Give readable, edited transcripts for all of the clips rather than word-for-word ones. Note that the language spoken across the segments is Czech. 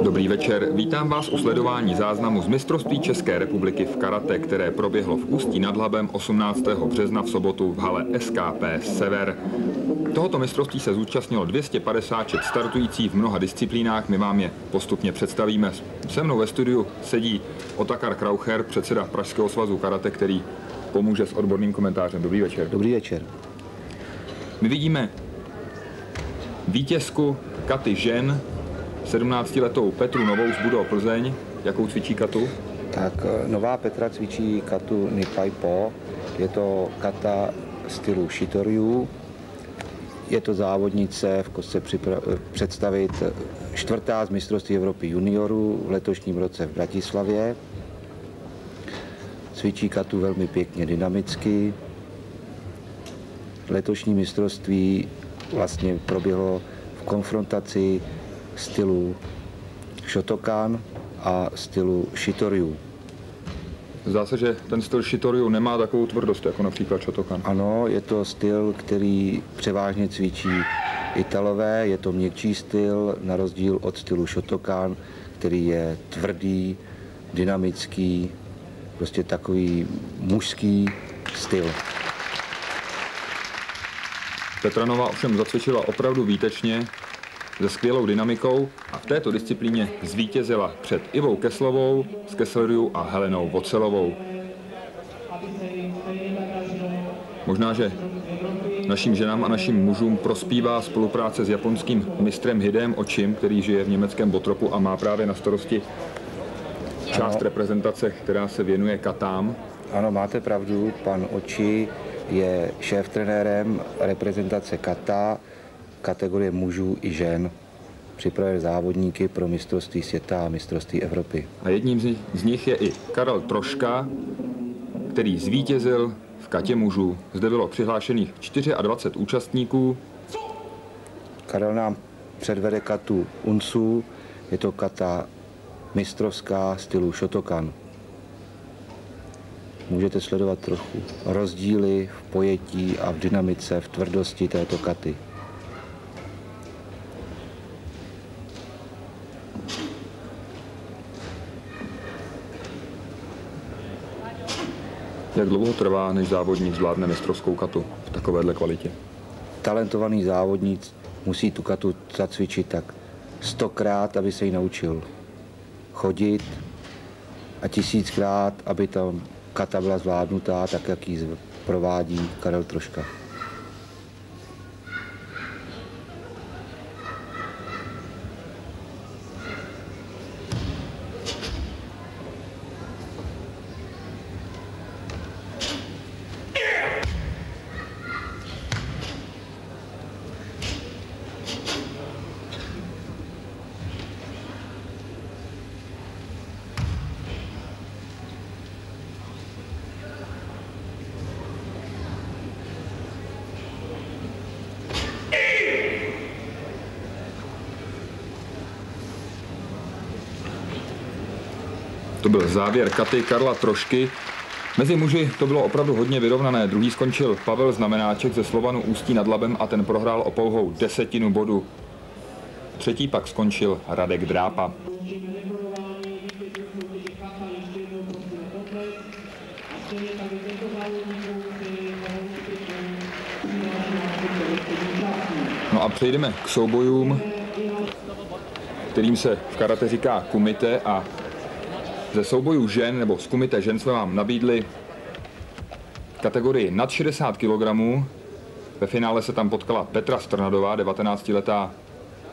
Dobrý večer, vítám vás u sledování záznamu z mistrovství České republiky v karate, které proběhlo v Ústí nad Labem 18. března v sobotu v hale SKP Sever. Tohoto mistrovství se zúčastnilo 256 startujících v mnoha disciplínách, my vám je postupně představíme. Se mnou ve studiu sedí Otakar Kraucher, předseda Pražského svazu karate, který pomůže s odborným komentářem. Dobrý večer. Dobrý večer. My vidíme vítězku katy žen, 17letou Petru Novou z Budo Plzeň. Jakou cvičí katu? Tak nová Petra cvičí katu Nipai Po. Je to kata stylu Shitoryu. Je to závodnice v kostce představit čtvrtá z mistrovství Evropy juniorů v letošním roce v Bratislavě. Cvičí katu velmi pěkně dynamicky. Letošní mistrovství vlastně proběhlo v konfrontaci stylu Shotokan a stylu Shitoryu. Zdá se, že ten styl Shitoryu nemá takovou tvrdost jako například Shotokan. Ano, je to styl, který převážně cvičí Italové, je to měkčí styl, na rozdíl od stylu Shotokan, který je tvrdý, dynamický, prostě takový mužský styl. Petra Nová ovšem zacvičila opravdu výtečně, se skvělou dynamikou a v této disciplíně zvítězila před Ivou Keslovou z Kesslerů a Helenou Vocelovou. Možná, že našim ženám a našim mužům prospívá spolupráce s japonským mistrem Hidem Ochim, který žije v německém Botropu a má právě na starosti část reprezentace, která se věnuje katám. Ano, máte pravdu, pan Ochi je šéf-trenérem reprezentace kata, kategorie mužů i žen. Připravuje závodníky pro mistrovství světa a mistrovství Evropy. A jedním z nich je i Karel Troška, který zvítězil v katě mužů. Zde bylo přihlášených 24 účastníků. Karel nám předvede katu Unsu, je to kata mistrovská stylu Shotokan. Můžete sledovat trochu rozdíly v pojetí a v dynamice, v tvrdosti této katy. Jak dlouho trvá, než závodník zvládne mistrovskou katu v takovéhle kvalitě? Talentovaný závodník musí tu katu zacvičit tak 100krát, aby se ji naučil chodit a 1000krát, aby ta kata byla zvládnutá tak, jak ji provádí Karel Troška. To byl závěr katy Karla Trošky. Mezi muži to bylo opravdu hodně vyrovnané. Druhý skončil Pavel Znamenáček ze Slovanu Ústí nad Labem a ten prohrál o pouhou 10 bodu. Třetí pak skončil Radek Drápa. No a přejdeme k soubojům, kterým se v karate říká kumite, a ze soubojů žen, nebo z kumite žen, jsme vám nabídli kategorii nad 60 kg. Ve finále se tam potkala Petra Strnadová, 19letá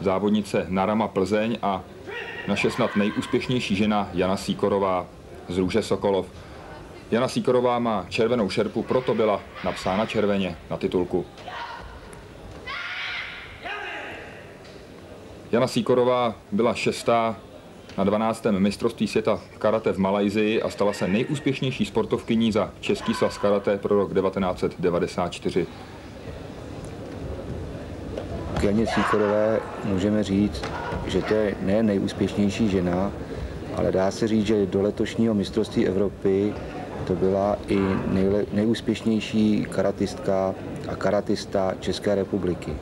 závodnice Narama Plzeň, a naše snad nejúspěšnější žena Jana Sýkorová z Růže Sokolov. Jana Sýkorová má červenou šerpu, proto byla napsána červeně na titulku. Jana Sýkorová byla 6. na 12. mistrovství světa v karate v Malajsii a stala se nejúspěšnější sportovkyní za Český svaz karate pro rok 1994. K Janě Sýkorové můžeme říct, že to je ne nejúspěšnější žena, ale dá se říct, že do letošního mistrovství Evropy to byla i nejúspěšnější karatistka a karatista České republiky.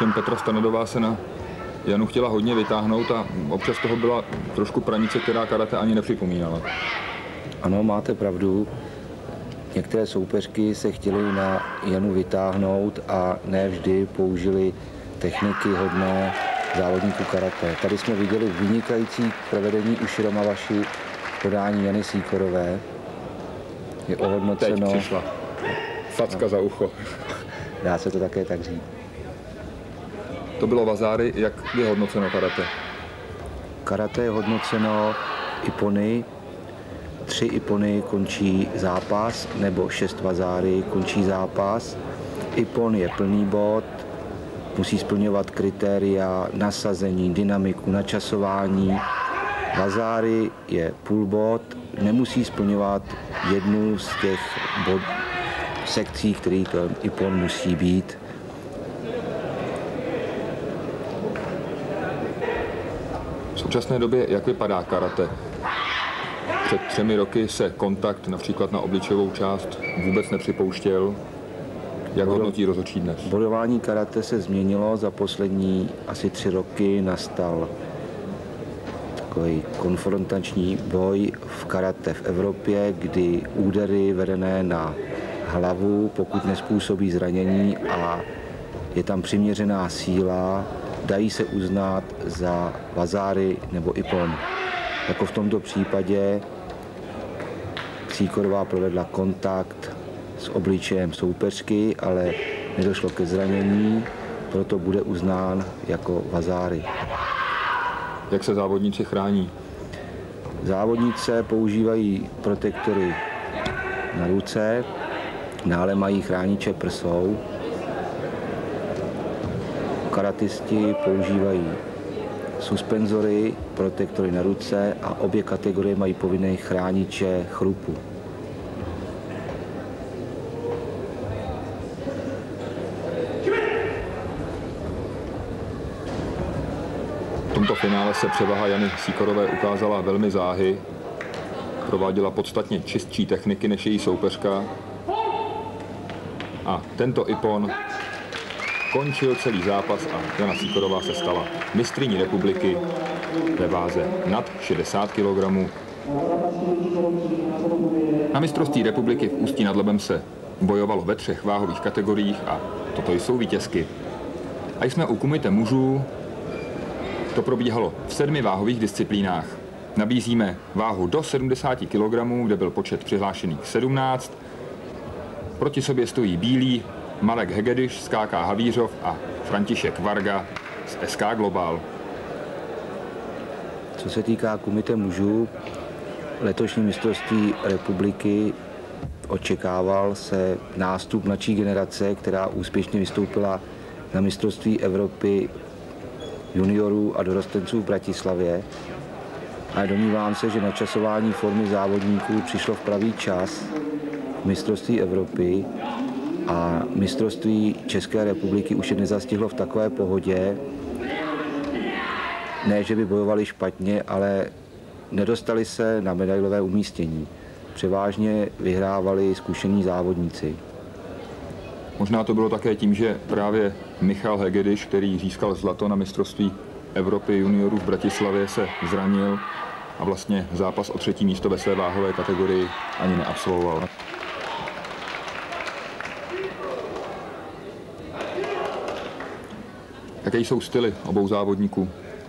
Ovšem Petra Stanadová se na Janu chtěla hodně vytáhnout a občas toho byla trošku pranice, která karate ani nepřipomínala. Ano, máte pravdu. Některé soupeřky se chtěly na Janu vytáhnout a ne vždy použili techniky hodné závodníků karate. Tady jsme viděli vynikající provedení Ushiro Mawashi v podání Jany Sýkorové. Je ohodnoceno... Teď přišla facka za ucho. Dá se to také tak říct. To bylo Wazáry, jak je hodnoceno karate? Karate je hodnoceno Ippony. 3 Ippony končí zápas, nebo 6 Wazáry končí zápas. Ippon je plný bod, musí splňovat kritéria nasazení, dynamiku, načasování. Wazáry je půl bod, nemusí splňovat jednu z těch sekcí, který to Ippon musí být. V současné době jak vypadá karate? Před 3 roky se kontakt například na obličejovou část vůbec nepřipouštěl. Jak hodnotí rozhodčí dnes? Bojování karate se změnilo, za poslední asi 3 roky nastal takový konfrontační boj v karate v Evropě, kdy údery vedené na hlavu, pokud nezpůsobí zranění a je tam přiměřená síla, dají se uznat za Wazáry nebo Ippon. Jako v tomto případě Sýkorová provedla kontakt s obličejem soupeřky, ale nedošlo ke zranění, proto bude uznán jako Wazáry. Jak se závodníci chrání? Závodnice používají protektory na ruce, dále mají chrániče prsou. Karatisti používají suspenzory, protektory na ruce a obě kategorie mají povinné chrániče chrupu. V tomto finále se převaha Jany Sýkorové ukázala velmi záhy. Prováděla podstatně čistší techniky než její soupeřka. A tento Ippon končil celý zápas a Jana Sýkorová se stala mistryní republiky ve váze nad 60 kg. Na mistrovství republiky v Ústí nad Labem se bojovalo ve 3 váhových kategoriích a toto jsou vítězky. A jsme u kumite mužů. To probíhalo v 7 váhových disciplínách. Nabízíme váhu do 70 kg, kde byl počet přihlášených 17. Proti sobě stojí bílí Marek Hegediš z KK Havířov a František Varga z SK Global. Co se týká kumite mužů, letošní mistrovství republiky očekával se nástup mladší generace, která úspěšně vystoupila na mistrovství Evropy juniorů a dorostenců v Bratislavě. A domnívám se, že načasování formy závodníků přišlo v pravý čas v mistrovství Evropy a mistrovství České republiky už je nezastihlo v takové pohodě. Ne, že by bojovali špatně, ale nedostali se na medailové umístění. Převážně vyhrávali zkušení závodníci. Možná to bylo také tím, že právě Michal Hegediš, který získal zlato na mistrovství Evropy juniorů v Bratislavě, se zranil a vlastně zápas o 3. místo ve své váhové kategorii ani neabsolvoval. Jaké jsou styly obou závodníků?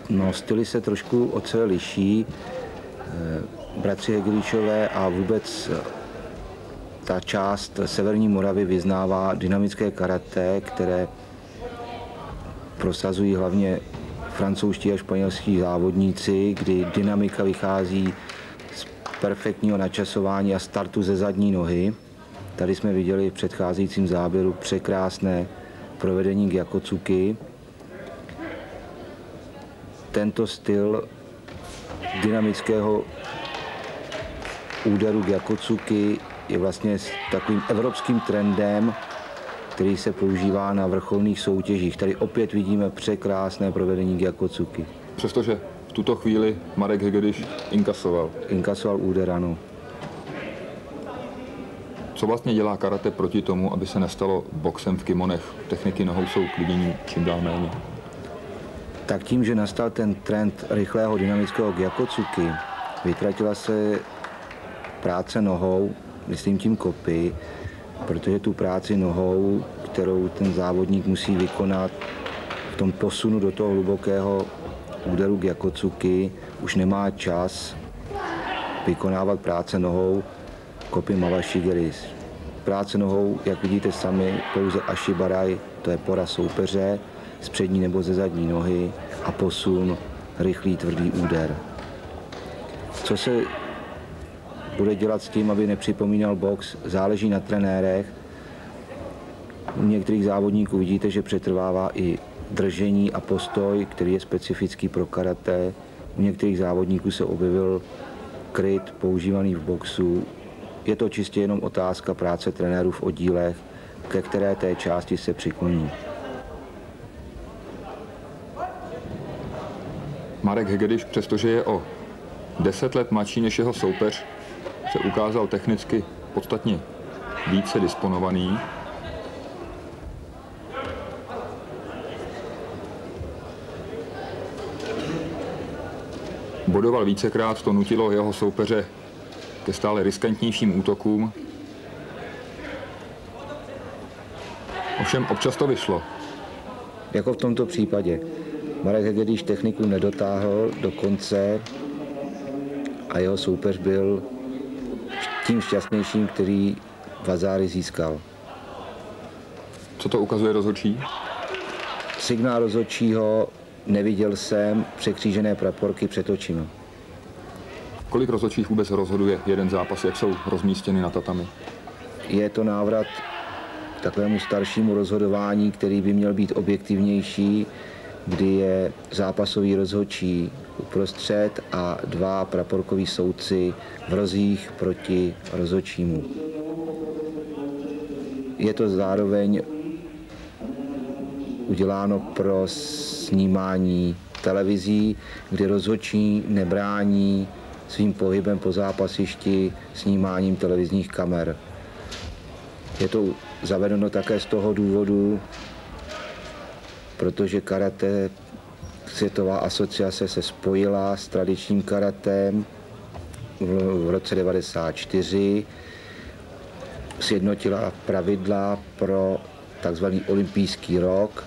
No, styly se trošku od sebe liší. Bratři Hegedišové a vůbec ta část Severní Moravy vyznává dynamické karate, které prosazují hlavně francouzští a španělští závodníci, kdy dynamika vychází z perfektního načasování a startu ze zadní nohy. Tady jsme viděli v předcházejícím záběru překrásné provedení Gyakotsuki. Tento styl dynamického úderu Gyakotsuki je vlastně s takovým evropským trendem, který se používá na vrcholných soutěžích. Tady opět vidíme překrásné provedení Gyakotsuki. Přestože v tuto chvíli Marek Hegediš inkasoval. Inkasoval úder, ano. Co vlastně dělá karate proti tomu, aby se nestalo boxem v kimonech? Techniky nohou jsou k vidění čím dál méně. Tak tím, že nastal ten trend rychlého dynamického gyakotsuki, vytratila se práce nohou, myslím tím kopy, protože tu práci nohou, kterou ten závodník musí vykonat v tom posunu do toho hlubokého úderu gyakotsuki, už nemá čas vykonávat práce nohou kopy Mawashi-geri. Práce nohou, jak vidíte sami, pouze ashibarai, to je pora soupeře z přední nebo ze zadní nohy a posun, rychlý tvrdý úder. Co se bude dělat s tím, aby nepřipomínal box, záleží na trenérech. U některých závodníků vidíte, že přetrvává i držení a postoj, který je specifický pro karate. U některých závodníků se objevil kryt používaný v boxu. Je to čistě jenom otázka práce trenérů v oddílech, ke které té části se přikloní. Marek Hegediš, přestože je o 10 let mladší než jeho soupeř, se ukázal technicky podstatně více disponovaný. Bodoval vícekrát, to nutilo jeho soupeře ke stále riskantnějším útokům. Ovšem občas to vyšlo. Jako v tomto případě. Marek Hegediš techniku nedotáhl do konce a jeho soupeř byl tím šťastnějším, který Vasari získal. Co to ukazuje rozhodčí? Signál rozhodčího neviděl jsem, překřížené praporky před očima. Kolik rozhodčích vůbec rozhoduje jeden zápas, jak jsou rozmístěny na tatami? Je to návrat k takovému staršímu rozhodování, který by měl být objektivnější, kdy je zápasový rozhodčí uprostřed a dva praporkoví soudci v rozích proti rozhodčímu. Je to zároveň uděláno pro snímání televizí, kdy rozhodčí nebrání svým pohybem po zápasišti snímáním televizních kamer. Je to zavedeno také z toho důvodu, protože karate, Světová asociace se spojila s tradičním karatem v roce 1994, sjednotila pravidla pro takzvaný olympijský rok,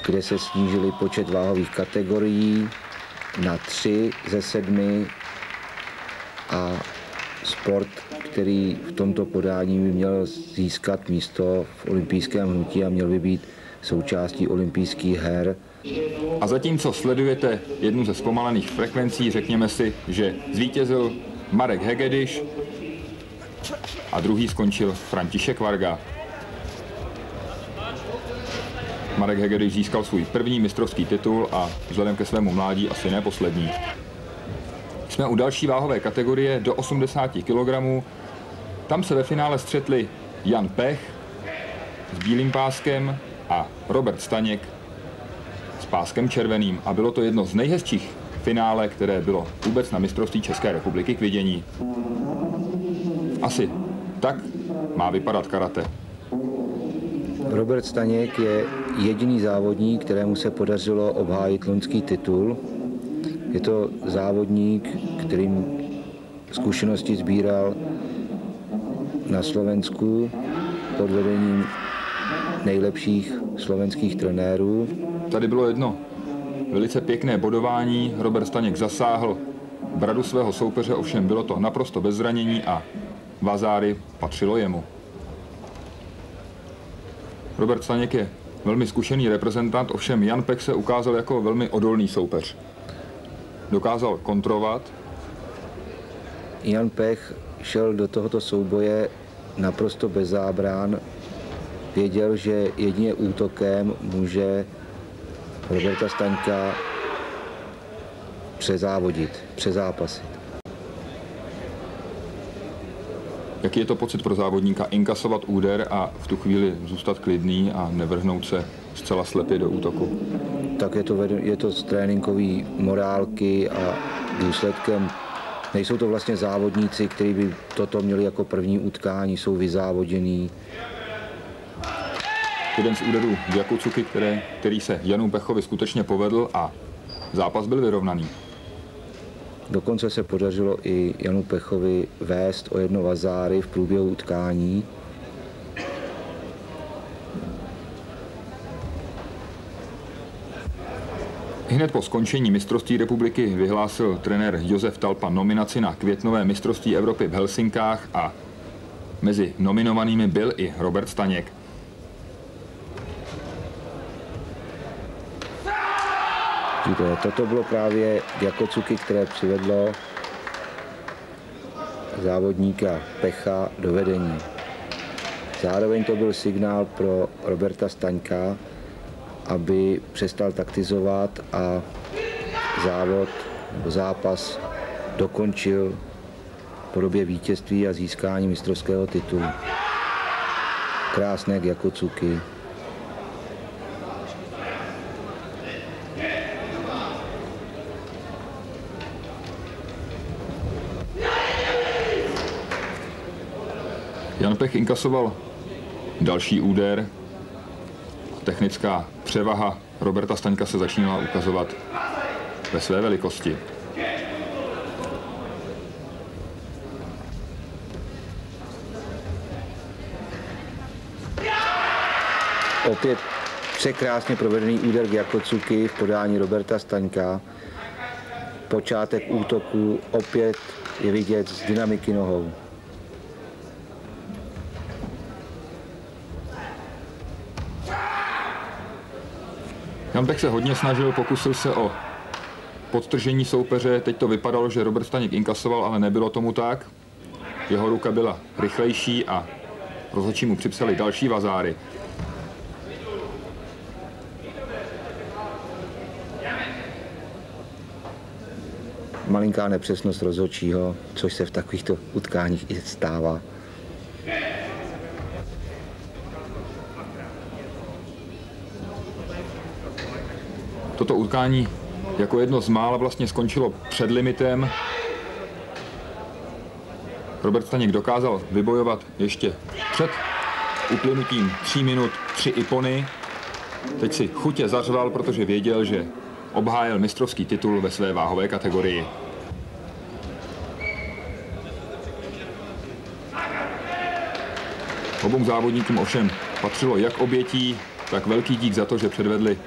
kde se snížili počet váhových kategorií na 3 ze 7 a sport, který v tomto podání by měl získat místo v olympijském hnutí a měl by být součástí olympijských her. A zatímco sledujete jednu ze zpomalených frekvencí, řekněme si, že zvítězil Marek Hegediš a druhý skončil František Varga. Marek Hegediš získal svůj první mistrovský titul a vzhledem ke svému mládí asi ne poslední. Jsme u další váhové kategorie do 80 kg. Tam se ve finále střetli Jan Pech s bílým páskem a Robert Staněk s páskem červeným. A bylo to jedno z nejhezčích finále, které bylo vůbec na mistrovství České republiky k vidění. Asi tak má vypadat karate. Robert Staněk je jediný závodník, kterému se podařilo obhájit loňský titul. Je to závodník, kterým zkušenosti sbíral na Slovensku pod vedením nejlepších slovenských trenérů. Tady bylo jedno velice pěkné bodování. Robert Staněk zasáhl bradu svého soupeře, ovšem bylo to naprosto bez zranění a Vasari patřilo jemu. Robert Staněk je velmi zkušený reprezentant, ovšem Jan Pech se ukázal jako velmi odolný soupeř. Dokázal kontrovat. Jan Pech šel do tohoto souboje naprosto bez zábran. Věděl, že jedině útokem může Roberta Staňka přezávodit, přezápasit. Jaký je to pocit pro závodníka inkasovat úder a v tu chvíli zůstat klidný a nevrhnout se zcela slepě do útoku? Tak je to z tréninkové morálky a důsledkem Nejsou to vlastně závodníci, kteří by toto měli jako první utkání, jsou vyzávodění. Jeden z úderů Jakucuky, který se Janu Pechovi skutečně povedl a zápas byl vyrovnaný. Dokonce se podařilo i Janu Pechovi vést o 1 vazáry v průběhu utkání. Hned po skončení mistrovství republiky vyhlásil trenér Josef Talpa nominaci na květnové mistrovství Evropy v Helsinkách a mezi nominovanými byl i Robert Staněk. Toto bylo právě Jakucuky, které přivedlo závodníka Pecha do vedení. Zároveň to byl signál pro Roberta Staňka, aby přestal taktizovat a zápas dokončil v podobě vítězství a získání mistrovského titulu. Krásné Jakucuky. Jan Pech inkasoval další úder. Technická převaha Roberta Staňka se začínala ukazovat ve své velikosti. Opět překrásně provedený úder Jakucuky v podání Roberta Staňka. Počátek útoku opět je vidět z dynamiky nohou. Jan Pech se hodně snažil, pokusil se o podtržení soupeře. Teď to vypadalo, že Robert Staněk inkasoval, ale nebylo tomu tak. Jeho ruka byla rychlejší a rozhodčí mu připsali další vazáry. Malinká nepřesnost rozhodčího, což se v takovýchto utkáních i stává. Toto utkání jako jedno z mála vlastně skončilo před limitem. Robert Staněk dokázal vybojovat ještě před uplynutím 3 minut 3 ipony. Teď si chutě zařval, protože věděl, že obhájil mistrovský titul ve své váhové kategorii. Obou závodníkům ovšem patřilo jak obětí, tak velký dík za to, že předvedli,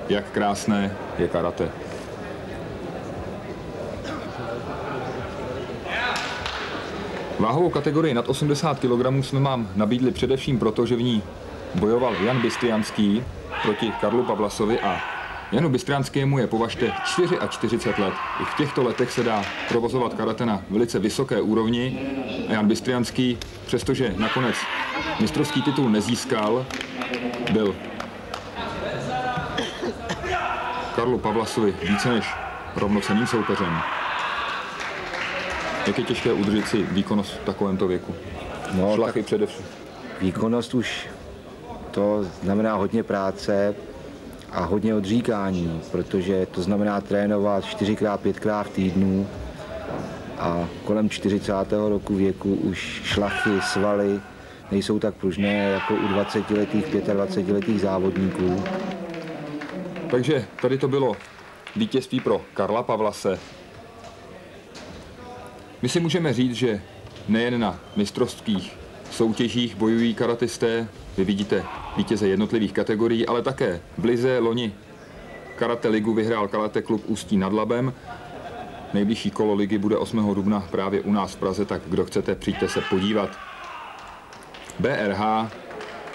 jak krásné je karate. Váhovou kategorii nad 80 kg jsme vám nabídli především proto, že v ní bojoval Jan Bystriánský proti Karlu Pavlasovi a Janu Bystriánskému je považte 44 let. I v těchto letech se dá provozovat karate na velice vysoké úrovni a Jan Bystriánský, přestože nakonec mistrovský titul nezískal, byl Karlu Pavlasovi více než rovnocenným soupeřem. Jak je těžké udržet si výkonnost v takovémto věku? No, šlachy především. Výkonnost už to znamená hodně práce a hodně odříkání, protože to znamená trénovat 4x, 5x v týdnu a kolem 40. roku věku už šlachy, svaly nejsou tak pružné jako u 20letých, 25letých závodníků. Takže tady to bylo vítězství pro Karla Pavlase. My si můžeme říct, že nejen na mistrovských soutěžích bojují karatisté, vy vidíte vítěze jednotlivých kategorií, ale také v lize loni karate ligu vyhrál karate klub Ústí nad Labem. Nejbližší kolo ligy bude 8. dubna právě u nás v Praze, tak kdo chcete, přijďte se podívat. BRH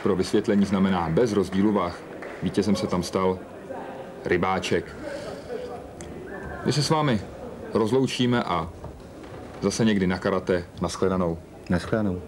pro vysvětlení znamená bez rozdílu váh. Vítězem se tam stal Rybáček. My se s vámi rozloučíme a zase někdy na karate. Nashledanou. Nashledanou.